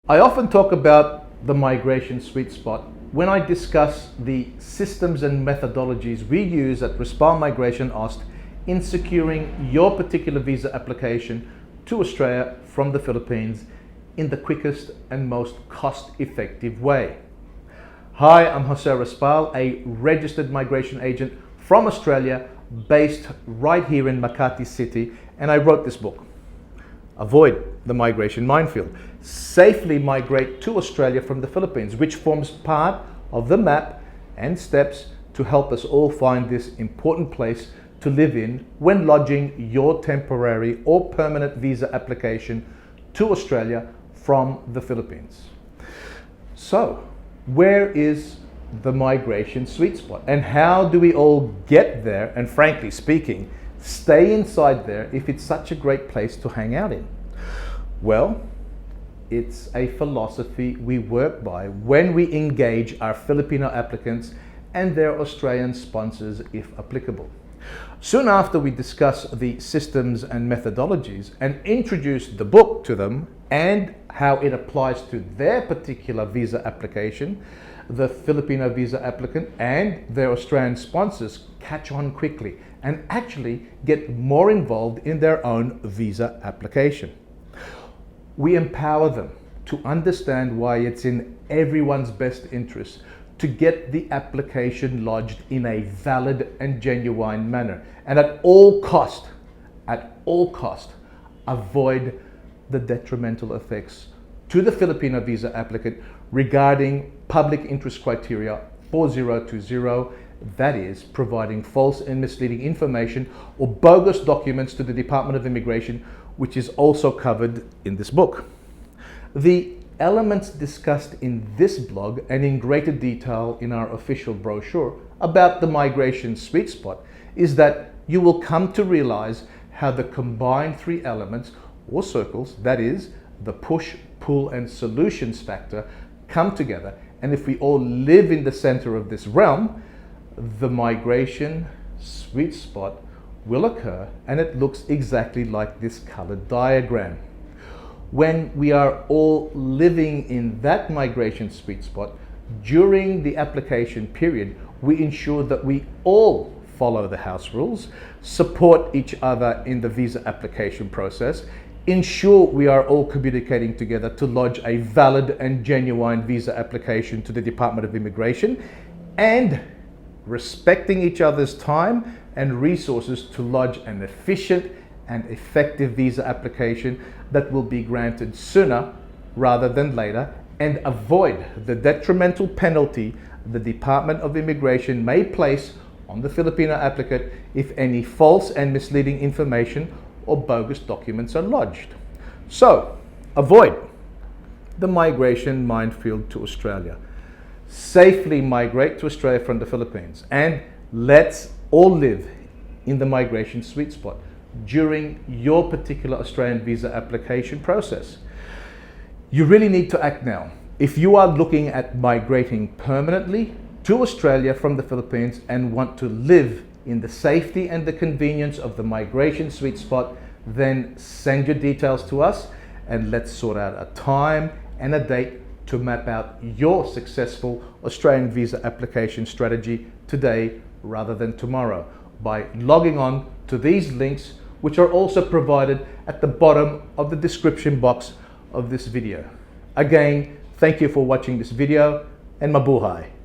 I often talk about the migration sweet spot when I discuss the systems and methodologies we use at Respall Migration Ost in securing your particular visa application to Australia from the Philippines in the quickest and most cost-effective way. Hi, I'm Jose Respall, a registered migration agent from Australia based right here in Makati City, and I wrote this book. Avoid the migration minefield. Safely migrate to Australia from the Philippines, which forms part of the map and steps to help us all find this important place to live in when lodging your temporary or permanent visa application to Australia from the Philippines. So, where is the migration sweet spot? And how do we all get there and, frankly speaking, stay inside there if it's such a great place to hang out in? Well, it's a philosophy we work by when we engage our Filipino applicants and their Australian sponsors if applicable. Soon after we discuss the systems and methodologies and introduce the book to them and how it applies to their particular visa application, the Filipino visa applicant and their Australian sponsors catch on quickly and actually get more involved in their own visa application. We empower them to understand why it's in everyone's best interest to get the application lodged in a valid and genuine manner, and at all cost, avoid the detrimental effects to the Filipino visa applicant regarding public interest criteria 4020, that is, providing false and misleading information or bogus documents to the Department of Immigration, which is also covered in this book. The elements discussed in this blog and in greater detail in our official brochure about the migration sweet spot is that you will come to realize how the combined three elements or circles, that is, the push, pull, and solutions factor, come together. And if we all live in the center of this realm, the migration sweet spot will occur, and it looks exactly like this colored diagram. When we are all living in that migration sweet spot during the application period, we ensure that we all follow the house rules, support each other in the visa application process, ensure we are all communicating together to lodge a valid and genuine visa application to the Department of Immigration, and respecting each other's time and resources to lodge an efficient and effective visa application that will be granted sooner rather than later, and avoid the detrimental penalty the Department of Immigration may place on the Filipino applicant if any false and misleading information or bogus documents are lodged. So, avoid the migration minefield to Australia. Safely migrate to Australia from the Philippines, and let's all live in the migration sweet spot during your particular Australian visa application process. You really need to act now. If you are looking at migrating permanently to Australia from the Philippines and want to live in the safety and the convenience of the migration sweet spot, then send your details to us and let's sort out a time and a date to map out your successful Australian visa application strategy today rather than tomorrow by logging on to these links, which are also provided at the bottom of the description box of this video. Again, thank you for watching this video, and mabuhay!